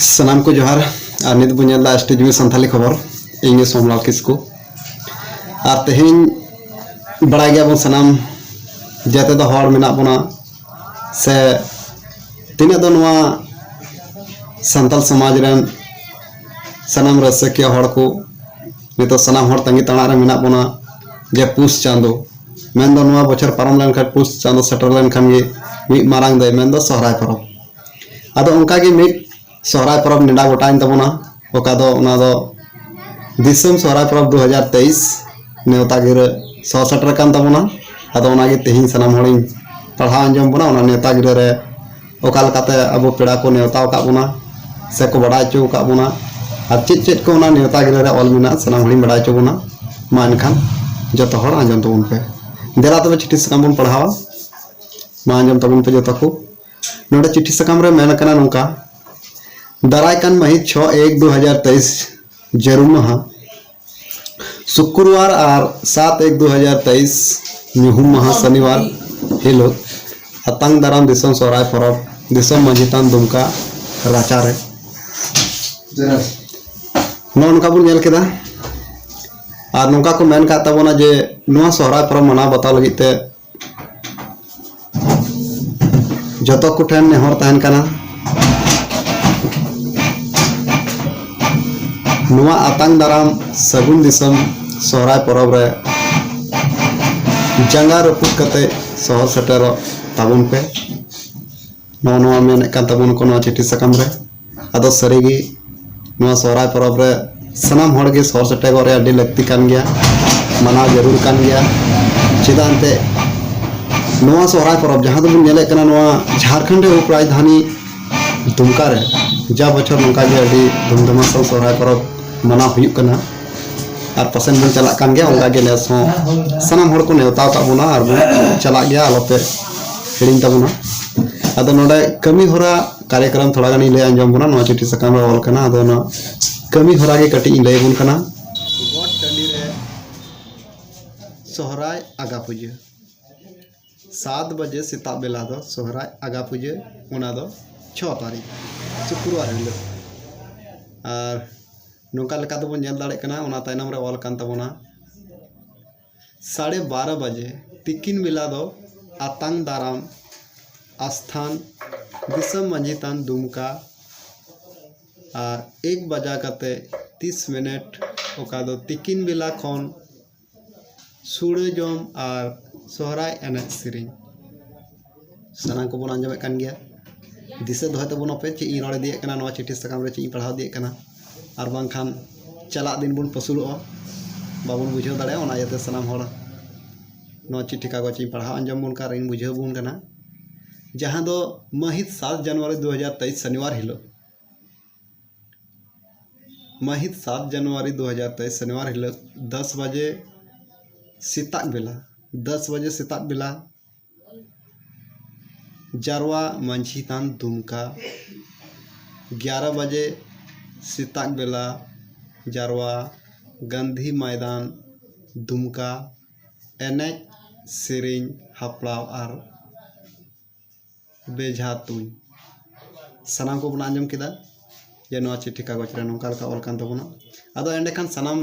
सानाम को जोहार और नित बो नेला एस टी सानथाली खबर इंगे सोमलाल किस्कू और तेहें बड़ा गया बो सानाम जाते दो हर मेना बोना से तीना दो नवा सानताल समाज रेन सानाम रसकिया हर को नितो सानाम हर तंगी ताना रे मेना बोना जे पुस चांदो मेन दो नवा बछर पारम लेन खान पुस चांदो सेटर लेन खान गे मी मारांग दे मेन दो सहराय परब आदो उनका गे मी सहराय परब नेडा गोटाइन तबना ओका दो उना दो दिसम सहराय परब 2023 नेवता गिरे सौ सेटर कान तबना आदो उना गे तेहिं सनाम हड़िन पढ़ा अंजम बना उना नेवता गिरे रे ओका लकाते अब पेड़ा को नेवता का बुना से को बड़ा चो का बुना और चित चित को उना नेवता गिरे रे ऑल मिना सनाम हड़िन बड़ा चो बुना मान खान जतो हड़ अंजम तबन पे देला तबे चिट्ठी सकाम बन पढ़ावा मा अंजम तबन पे जतो को नोडे चिट्ठी सकाम रे मेन कना नोका दारायकान महित 6/1/2023 जरूर महा शुक्रवार और 7/1/2023 निहुम महा शनिवार हिलोग अतंग दाराम दिसम सोराय परब दिसम मजितान दुमका राचारे नौका बुन नेल केदा और नौका को मेन का तबना जे नुआ सोराय परब मना बताव लगी ते जतो को ठेन नेहर तहन कना नुआ आतंग दाराम सगुन दिसम सोहराय परब रे जंगा रपुट कते सहर सेटर ताबुन पे नुआ मेन कान ताबुन को नुआ चिट्ठी सकाम रे आदो सरीगी नुआ सोहराय परब रे सनाम हड़ गे सहर सेटर रे अडी लगती कान गया मना जरूर कान गया चिदानते नुआ सोहराय परब जहां दो नेले कना नुआ झारखंड रे उप राजधानी दुमका रे जा बछर नौका गे अडी धूमधाम सोहराय परब मना हुयुक कना और पसंद बन चला कान गया उनका गे नेस सनाम हड़ को नेवता का बुना और चला गया आलोपे हिड़िन तबुना आदो नोडे कमी होरा कार्यक्रम थोड़ा गानी ले अंजम बुना नो चिट्ठी सकाम रे ऑल कना आदो ना कमी होरा गे कटी ले बुन कना गोट टंडी रे सोहराय आगा पूजा 7 बजे सेता बेला दो सोहराय आगा पूजा उना दो 6 तारीख शुक्रवार हिलो और नौका लेका तो बन दाड़े कना उना तायनम रे ऑल कान तबना 12:30 बजे तिकिन बेला दो आतंग दाराम आस्थान दिसम मंजितान दुमका और 1 बजा कते 30 मिनट ओका दो तिकिन बेला खन सुड़े जम और सोहराय एने सिरिंग सना को बन अंजम कान गया दिसे दोहे तबन पे ची रड़े दिए कना नवा चिट्ठी सकाम रे ची पढ़ाव दिए कना और बांखान चला दिन बन पसुलोआ बाबन बुझाव दाड़े ओना याते सनाम हड़ नवा चिट्ठी कागज पढ़ाव अंजम बन कार इन बुझाव बन कना जहां दो महित 7 जनवरी 2023 शनिवार हिलो महित 7 जनवरी 2023 शनिवार हिलो 10 बजे सेताक बेला जारवा मंझीतान दुमका 11 बजे सेताक बेला जारवा गांधी मैदान दुमका एनेज सेरिंग हपड़ाव और बेझा तुई सनाम को बना अंजम किदा जे नवा चिट्ठी कागज रे नौका लका ऑल कान तबना आदो एंडे खान सनाम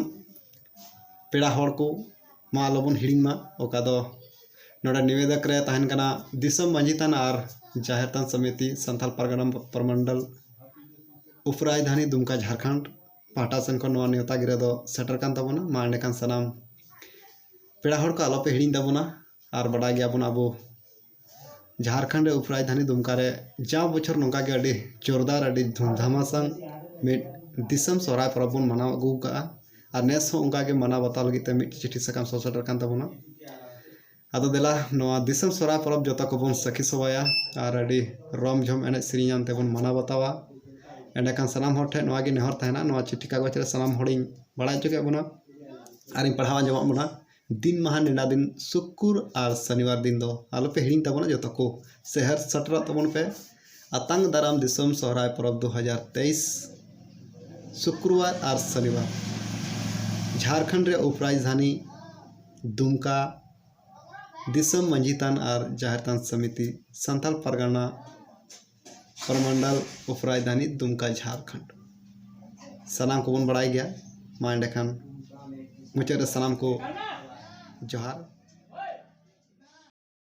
पेड़ा हड़ को मा आलोबन हिड़िंग मा ओका दो नोडा निवेदक रे तहन कना दिसम मंजितान और जाहेरतान समिति संथाल परगना प्रमंडल उप राजधानी दुमका झारखंड पाटा सेन को नवा नेवता गिरे दो सेटर कान तबना मा एंडे खान सनाम पेड़ा हड़ को आलोपे हिड़िंग तबना और बड़ा गया बन अब झारखंड उप राजधानी दुमका रे जा बछर नौका गे अडी जोरदार अडी धूमधामा संग मिट दिसम सोहराय परब बन मनाव अगू का और नेस हो उनका गे मना बताव लगी ते मिट चिट्ठी सकाम सौ सेटर कान तबना आदो देला नवा दिसम सोहराय परब जता को बन सखी सबाया और अडी रम झम एने सिरिंग आनते बन मना बतावा एंडे खान सनाम हर ठे नवा गे नेहर तहना नवा चिट्ठी कागज रे सनाम हड़िंग बड़ा चुके बना और इन पढ़ावा जमा बना दिन महा नेडा दिन शुक्र और शनिवार दिन दो आलोपे हिड़िंग तबना जतो को शहर सटर तबन पे आतंग दाराम दिसम सोहराय परब 2023 शुक्रवार और शनिवार झारखंड रे उप राजधानी दुमका दिसम मंझितान और जाहेरतान समिति संथाल परगना प्रमंडल उपराजधानी दुमका झारखंड सानाम को बन बड़ाई गया मा एंडे खान मुचाद रे सानाम को जोहार।